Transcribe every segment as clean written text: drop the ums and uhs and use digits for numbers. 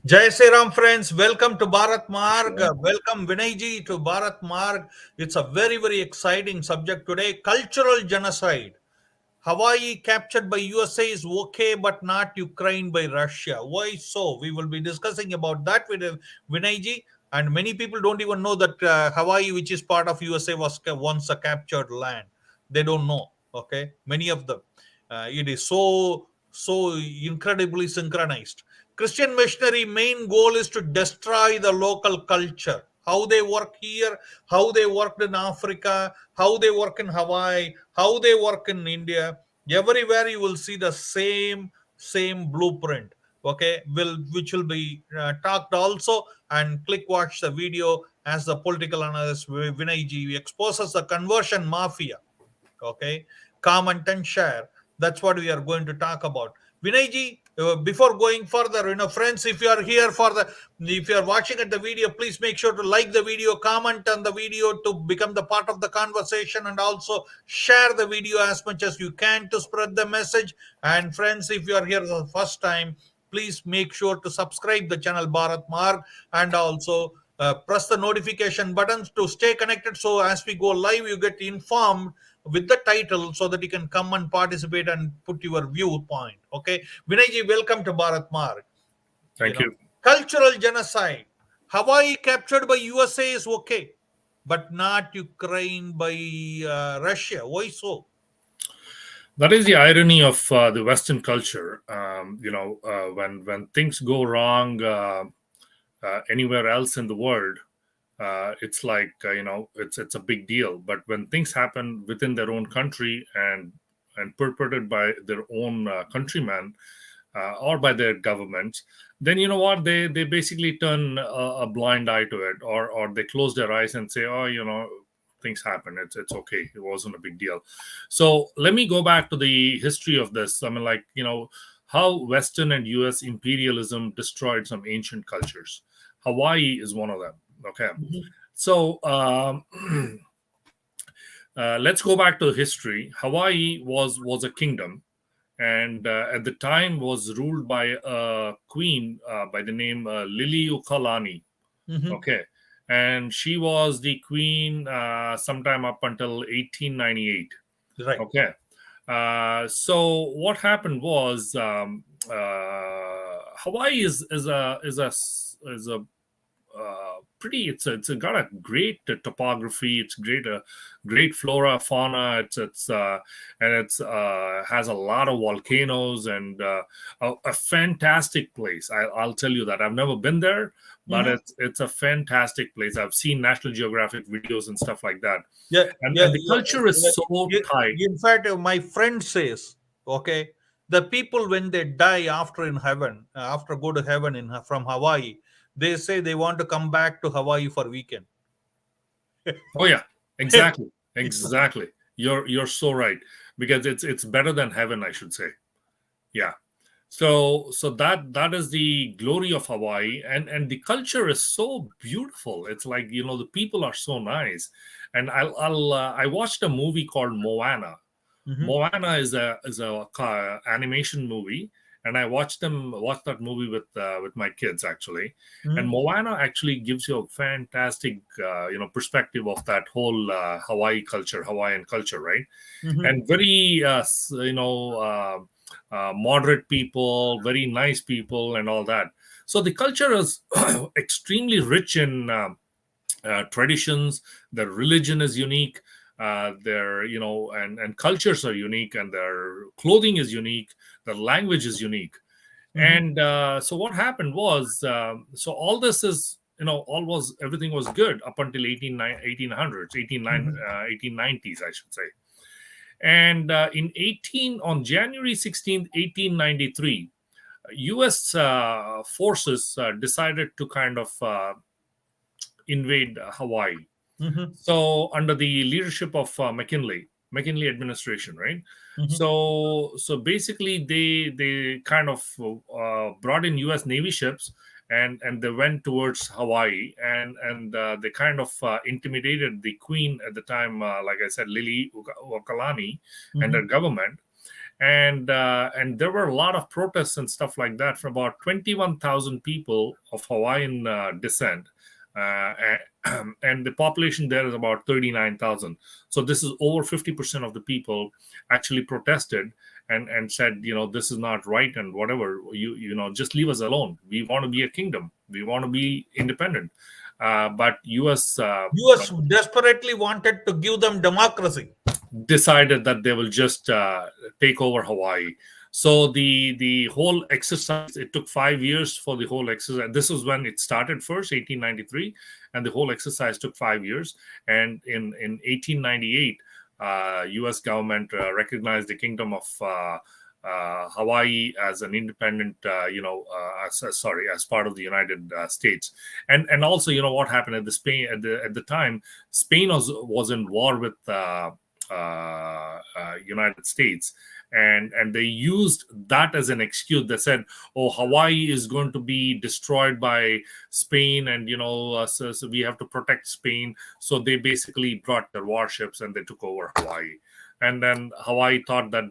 Jai Sri Ram, friends. Welcome to Bharat Marg. Welcome Vinay Ji to Bharat Marg. It's a very exciting subject today. Cultural genocide. Hawaii captured by USA is okay, but not Ukraine by Russia. Why so? We will be discussing about that with Vinay Ji. And many people don't even know that Hawaii, which is part of USA, was once a captured land. They don't know. Okay, many of them. It is so incredibly synchronized. Christian missionary main goal is to destroy the local culture. How they work here, how they worked in Africa, how they work in Hawaii, how they work in India. Everywhere you will see the same blueprint. Okay, will which will be talked also, and click watch the video as the political analyst Vinay Ji exposes the conversion mafia. Okay, comment and share. That's what we are going to talk about. Vinay Ji, before going further, friends, if you are watching at the video, please make sure to like the video, comment on the video to become the part of the conversation, and also share the video as much as you can to spread the message. And friends, if you are here for the first time, please make sure to subscribe the channel Bharat Marg, and also press the notification buttons to stay connected, so as we go live you get informed with the title, so that you can come and participate and put your viewpoint. Okay, Vinay Ji, welcome to Bharat Marg. you Thank know you. Cultural genocide. Hawaii captured by USA is okay, but not Ukraine by Russia. Why so? That is the irony of the Western culture. When things go wrong anywhere else in the world, it's like it's a big deal. But when things happen within their own country and perpetrated by their own countrymen or by their governments, then you know what they basically turn a blind eye to it, or they close their eyes and say, oh, things happen, it's okay, it wasn't a big deal. So let me go back to the history of this. I mean, like, how Western and US imperialism destroyed some ancient cultures. Hawaii is one of them. Okay. Mhm. So let's go back to history. Hawaii was a kingdom, and at the time was ruled by a queen by the name Liliuokalani. Mhm. Okay, and she was the queen sometime up until 1898. Right. Okay, so what happened was Hawaii is a pretty, it's got a great topography. It's great flora, fauna. It's and it's has a lot of volcanoes, and a fantastic place. I'll tell you that. I've never been there, but Mhm. it's a fantastic place. I've seen National Geographic videos and stuff like that. Yeah, yeah, And the yeah, culture is yeah. so tight. In fact, my friend says, okay, the people when they die after in heaven, after go to heaven from Hawaii, they say they want to come back to Hawaii for weekend. Oh yeah, exactly. You're so right, because it's better than heaven, I should say. Yeah. So that is the glory of Hawaii, and the culture is so beautiful. It's like, the people are so nice. And I watched a movie called Moana. Mhm. Moana is a animation movie, and I watched that movie with my kids, actually. And Mhm. Moana actually gives you a fantastic perspective of that whole Hawaiian culture, right? Mhm. And very moderate people, very nice people, and all that. So the culture is extremely rich in traditions. Their religion is unique. Their and cultures are unique, and their clothing is unique. Their language is unique. Mhm. And so what happened was, so all this is, all was everything was good up until 1800s, 1890s, I should say. And in 18 on January 16th, 1893, U.S. Forces decided to kind of invade Hawaii. Mhm. So under the leadership of McKinley administration, right? Mhm. So basically they kind of brought in U.S. Navy ships, and they went towards Hawaii, and they kind of intimidated the queen at the time, like I said, Lily Wakalani, and her Mhm. government. and there were a lot of protests and stuff like that from about 21,000 people of Hawaiian descent, and the population there is about 39,000. So this is over 50% of the people actually protested and said, this is not right, and whatever, just leave us alone. We want to be a kingdom. We want to be independent. But U.S. US desperately wanted to give them democracy. decided that they will just take over Hawaii. So the whole exercise, it took 5 years for the whole exercise. This was when it started first, 1893, and the whole exercise took 5 years. And in 1898, U.S. government recognized the kingdom of Hawaii as an independent, as part of the United States. And also, what happened at the Spain at the time, Spain was in war with United States, and they used that as an excuse. They said, "Oh, Hawaii is going to be destroyed by Spain, and so we have to protect Spain." So they basically brought their warships and they took over Hawaii. And then Hawaii thought that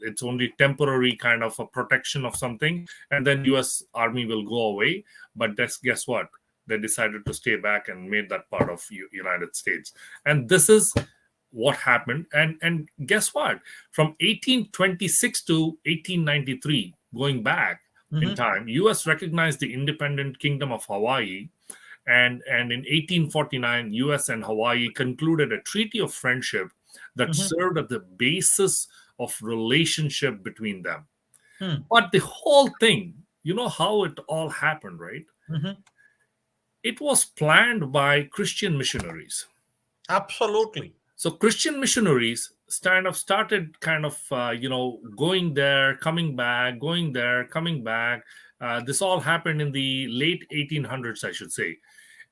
it's only temporary kind of a protection of something, and then U.S. Army will go away. But guess what? They decided to stay back and made that part of United States. And this is what happened. And guess what? From 1826 to 1893, going back in time, U.S. recognized the independent kingdom of Hawaii. And in 1849, U.S. and Hawaii concluded a treaty of friendship that served as the basis of relationship between them. But the whole thing, how it all happened, right? It was planned by Christian missionaries. Absolutely. So Christian missionaries started going there, coming back, going there, coming back. This all happened in the late 1800s, I should say.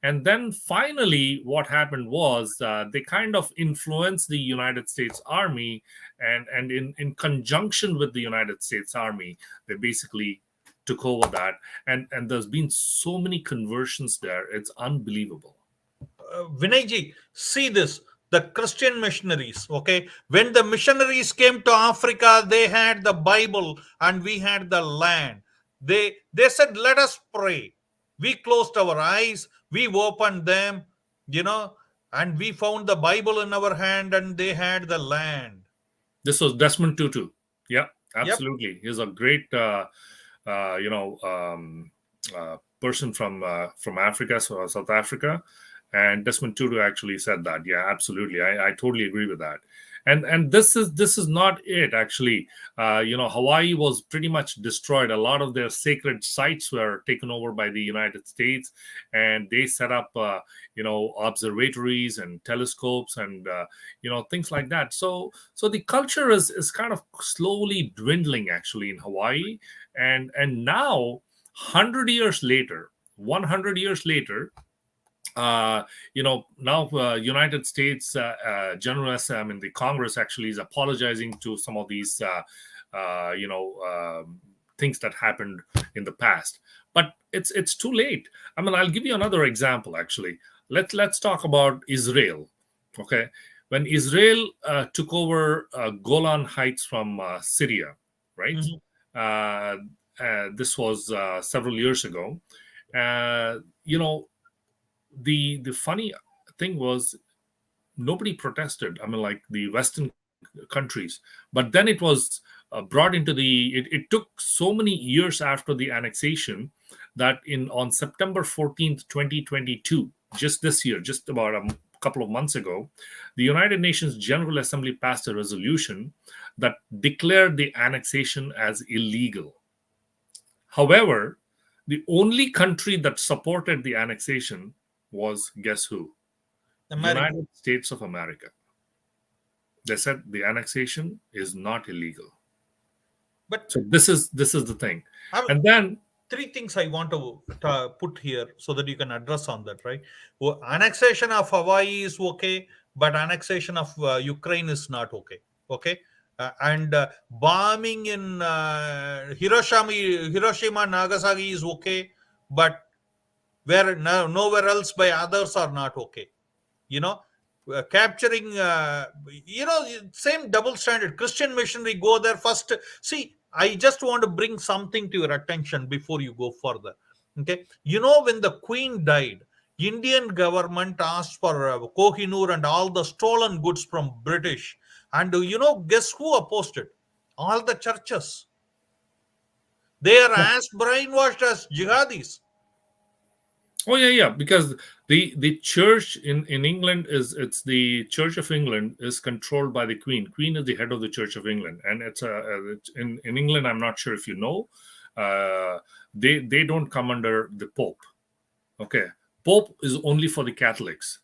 And then finally, what happened was they kind of influenced the United States Army, and in conjunction with the United States Army, they basically took over that. And there's been so many conversions there. It's unbelievable. Vinay Ji, see this. The Christian missionaries, okay? When the missionaries came to Africa, they had the Bible and we had the land. They said, let us pray. We closed our eyes, we opened them, and we found the Bible in our hand and they had the land. This was Desmond Tutu. Yeah, Yep. absolutely. He's a great, person from Africa, so South Africa. And Desmond Tutu actually said that. Yeah, absolutely. I totally agree with that. And this is not it, actually. Hawaii was pretty much destroyed. A lot of their sacred sites were taken over by the United States, and they set up observatories and telescopes and things like that. So the culture is kind of slowly dwindling, actually, in Hawaii. And now 100 years later, now United States General Assembly, the Congress actually is apologizing to some of these things that happened in the past, but it's too late. I mean, I'll give you another example. Actually, let's talk about Israel. Okay, when Israel took over Golan Heights from Syria, right? This was several years ago. The funny thing was, nobody protested. I mean, like the Western countries. But then it was brought into it took so many years after the annexation that on September 14th, 2022, just this year, just about a couple of months ago, the United Nations General Assembly passed a resolution that declared the annexation as illegal. However, the only country that supported the annexation was, guess who? America. United States of America. They said the annexation is not illegal. But so this is the thing. And then three things I want to put here so that you can address on that, right? Well, annexation of Hawaii is okay, but annexation of Ukraine is not okay. Okay. And bombing in Hiroshima, Nagasaki is okay, but nowhere else by others are not okay. capturing, same double standard. Christian missionary go there first. See, I just want to bring something to your attention before you go further. Okay, when the Queen died, Indian government asked for Kohinoor and all the stolen goods from British, and guess who opposed it? All the churches. They are as brainwashed as jihadis. Oh yeah, because the church in England is it's the Church of England is controlled by the Queen. Queen is the head of the Church of England, and it's in England. I'm not sure if you know, uh, they don't come under the Pope. Okay, Pope is only for the Catholics,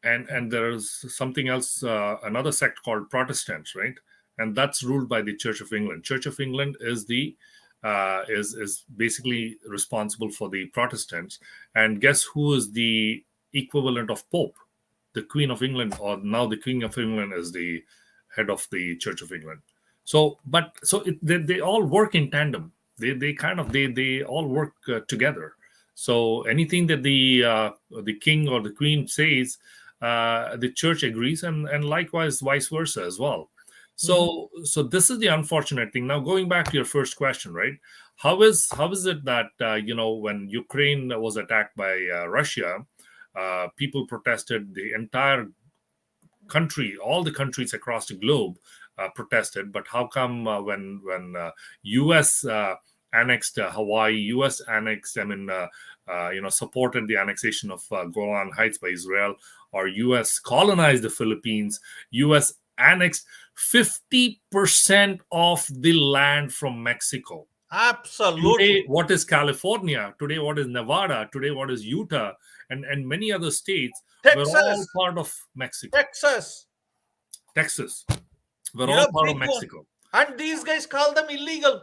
and there's something else, another sect called Protestants, right? And that's ruled by the Church of England. Church of England is the is basically responsible for the Protestants. And guess who is the equivalent of Pope? The Queen of England, or now the King of England is the head of the Church of England. They all work in tandem. They all work together. So anything that the king or the queen says, the church agrees, and likewise vice versa as well. Mhm. So this is the unfortunate thing. Now going back to your first question, right? How is it that when Ukraine was attacked by Russia, people protested, the entire country, all the countries across the globe protested. But how come when U.S. Annexed Hawaii, U.S. annexed, supported the annexation of Golan Heights by Israel, or U.S. colonized the Philippines, U.S. annexed 50% of the land from Mexico. Today, Absolutely. what is California? Today, what is Nevada? Today, what is Utah? And many other states were all Texas. part of Mexico. Texas. Texas were all part of Big one. Mexico. And these guys call them illegal.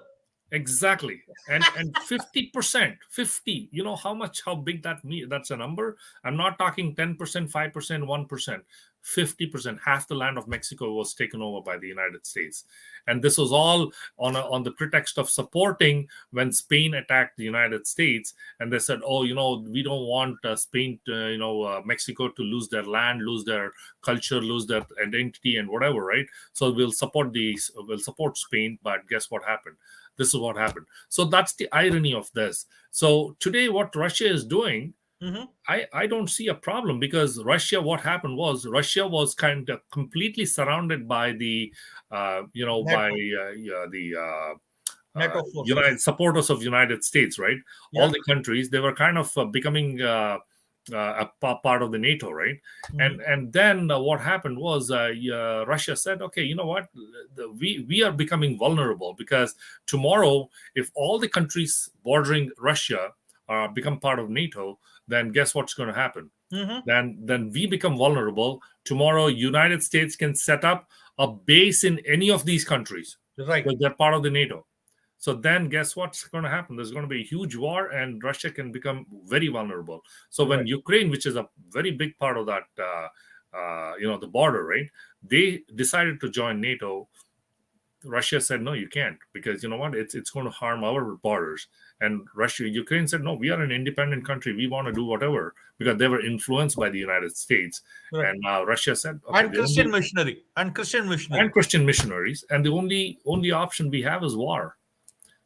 Exactly. And 50%, 50, you know how big that's a number. I'm not talking 10%, 5%, 1%. 50%, half the land of Mexico was taken over by the United States. And this was all on the pretext of supporting when Spain attacked the United States. And they said, oh, we don't want Spain to, Mexico to lose their land, lose their culture, lose their identity and whatever, right? So we'll support Spain. But guess what happened? This is what happened. So that's the irony of this. So today, what Russia is doing, Mhm. I don't see a problem, because what happened was Russia was kind of completely surrounded by NATO. the NATO United forces. supporters of United States, right? All Yeah. the countries, they were kind of becoming part of the NATO, right? Mhm. And then what happened was Russia said, okay, you know what, we are becoming vulnerable, because tomorrow, if all the countries bordering Russia become part of NATO, then guess what's going to happen? Mhm. Then we become vulnerable. Tomorrow, United States can set up a base in any of these countries Right. because they're part of the NATO. So then, guess what's going to happen? There's going to be a huge war, and Russia can become very vulnerable. So when Right. Ukraine, which is a very big part of that, the border, right? They decided to join NATO. Russia said, no, you can't, because you know what? It's going to harm our borders. And Ukraine said, no, we are an independent country. We want to do whatever, because they were influenced by the United States. Right. And now Russia said, okay, And the Christian only missionary. And Christian and missionary. Christian missionaries, and the only option we have is war.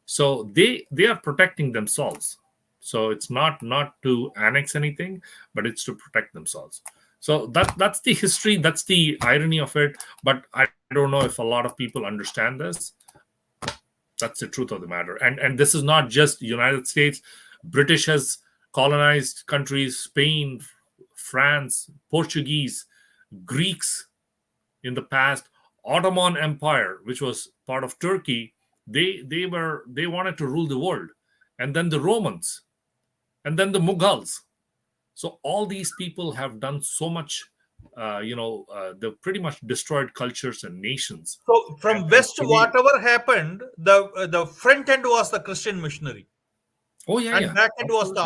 So they are protecting themselves. So it's not to annex anything, but it's to protect themselves. So that's the history, that's the irony of it. But I don't know if a lot of people understand this. That's the truth of the matter. And this is not just United States. British has colonized countries: Spain, France, Portuguese, Greeks in the past, Ottoman Empire, which was part of Turkey. They wanted to rule the world. And then the Romans, and then the Mughals. So all these people have done so much. They've pretty much destroyed cultures and nations. So from And west, today, whatever happened, the front end was the Christian missionary, oh yeah, and yeah, back end was the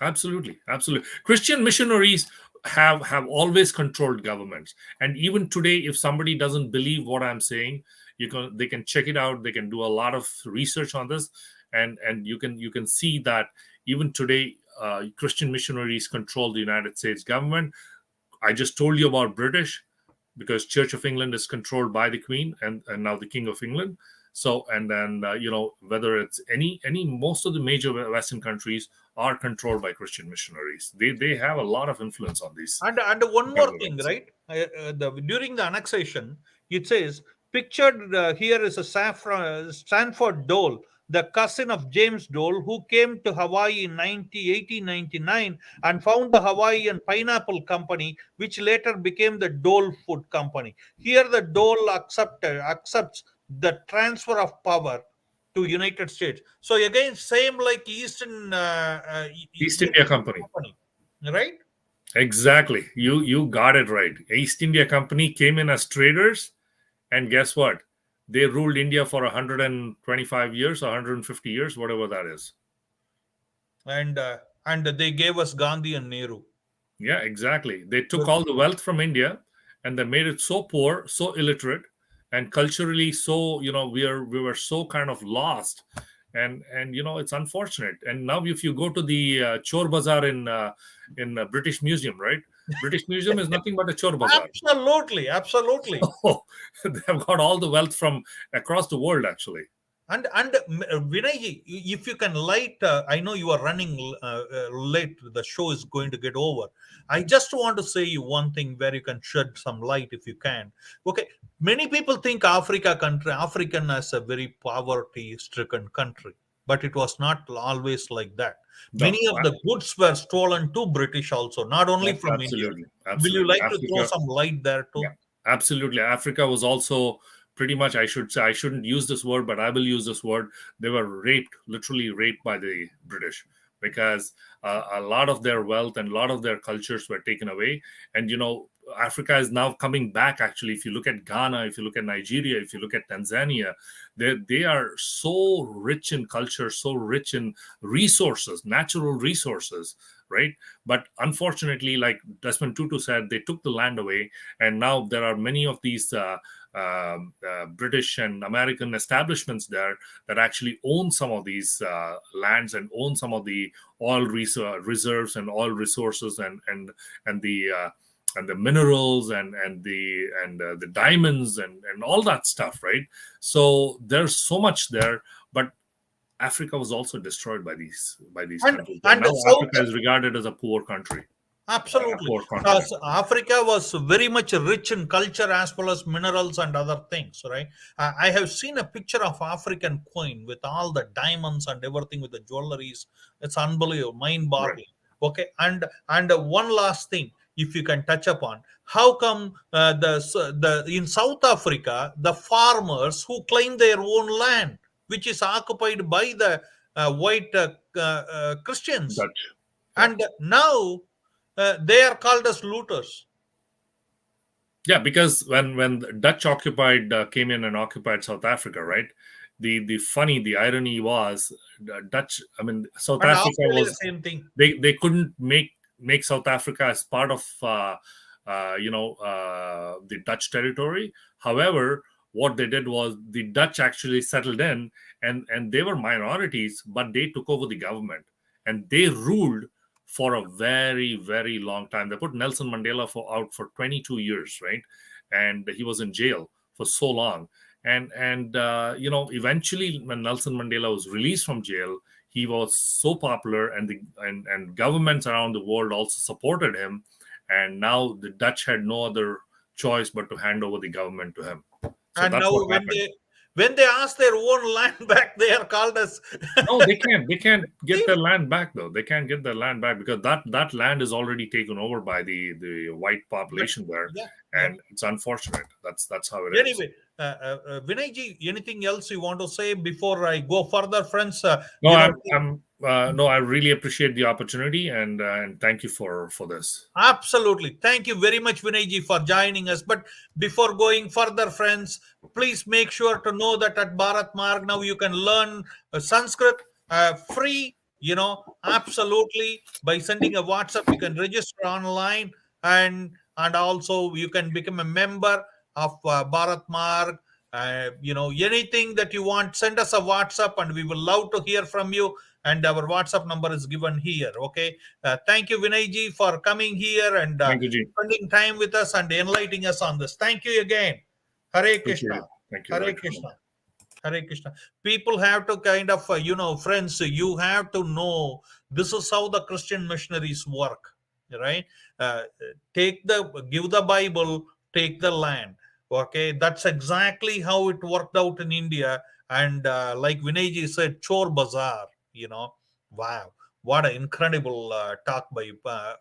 absolutely. army. Absolutely. Christian missionaries have always controlled governments, and even today, if somebody doesn't believe what I'm saying, they can check it out. They can do a lot of research on this, and you can see that even today, Christian missionaries control the United States government. I just told you about British, because Church of England is controlled by the Queen and now the King of England. So, and then whether it's any most of the major Western countries are controlled by Christian missionaries. They have a lot of influence on these And one kind more of thing, events. right? During the annexation, it says pictured here is a Stanford Dole, the cousin of James Dole, who came to Hawaii in 1899 and found the Hawaiian Pineapple Company, which later became the Dole Food Company. Here, the Dole accepts the transfer of power to United States. So again, same like Eastern East East India India Company. Company, right? Exactly. You got it right. East India Company came in as traders, and guess what? They ruled India for 125 years or 150 years, whatever that is. And they gave us Gandhi and Nehru. Yeah, exactly. They took With- all the wealth from India and they made it so poor, so illiterate, and culturally so, we were so kind of lost. And it's unfortunate. And now if you go to the Chor Bazaar in British Museum, right? British Museum is nothing but a Chor Bazaar. Absolutely, absolutely. So they've got all the wealth from across the world, actually. And Vinay ji, if you can light, I know you are running late. The show is going to get over. I just want to say you one thing where you can shed some light if you can. Okay, many people think African as a very poverty-stricken country, but it was not always like that. No, Many of the goods were stolen to British also, not only from India. absolutely, Will you absolutely. like to throw Africa, some light there too? yeah, absolutely. Africa was also pretty much, I should say, I shouldn't use this word, but I will use this word. They were raped, literally raped by the British, because a lot of their wealth and a lot of their cultures were taken away. And, Africa is now coming back, actually. If you look at Ghana, if you look at Nigeria, if you look at Tanzania, they are so rich in culture, so rich in resources, natural resources, right? But unfortunately, like Desmond Tutu said, they took the land away, and now there are many of these British and American establishments there that actually own some of these lands and own some of the reserves and oil resources and the minerals and the diamonds and all that stuff, right? So there's so much there, but Africa was also destroyed by these And countries, and and now South. Africa is regarded as a poor country, a Absolutely. poor continent. Africa was very much rich in culture as well as minerals and other things, right? I have seen a picture of African coin with all the diamonds and everything with the jewelries. It's unbelievable, Right. mind-boggling. Okay, and one last thing, if you can touch upon, how come the in South Africa the farmers who claim their own land, which is occupied by the white Christians, Dutch. Yeah. and now they are called as looters. Yeah, because when the Dutch occupied came in and occupied South Africa, right? The irony was, Dutch. I mean, South And Africa Australia, was, same thing. they couldn't make South Africa as part of the Dutch territory. However, what they did was the Dutch actually settled in, and they were minorities, but they took over the government and they ruled for a very very long time. They put Nelson Mandela out for 22 years, right? And he was in jail for so long. And eventually when Nelson Mandela was released from jail, he was so popular, and and governments around the world also supported him, and now the Dutch had no other choice but to hand over the government to him. So And that's now what when happened. they ask their own land back, they are called as No, they can't get their thief. land back, though. They can't get their land back because that land is already taken over by the white But population there, yeah, yeah. and it's unfortunate. That's how it is. Anyway, Vinay ji, anything else you want to say before I go further, friends? No, no, I really appreciate the opportunity, and thank you for this. Absolutely. Thank you very much, Vinay ji, for joining us. But before going further, friends, please make sure to know that at Bharat Marg now you can learn Sanskrit free, absolutely. By sending a WhatsApp, you can register online, and also you can become a member of Bharat Marg. Anything that you want, send us a WhatsApp, and we will love to hear from you. And our WhatsApp number is given here. Okay. Thank you, Vinay Ji, for coming here and Thank you, Ji. spending time with us and enlightening us on this. Thank you again. Hare Appreciate Krishna. it. Thank you. Hare Right. Krishna. Hare Krishna. People have to kind of, friends, you have to know this is how the Christian missionaries work, right? Uh, give the Bible, take the land. Okay, that's exactly how it worked out in India. And like Vinayji said, Chor Bazaar, wow. What an incredible talk by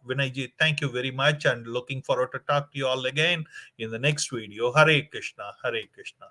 Vinayji. Thank you very much, and looking forward to talk to you all again in the next video. Hare Krishna, Hare Krishna.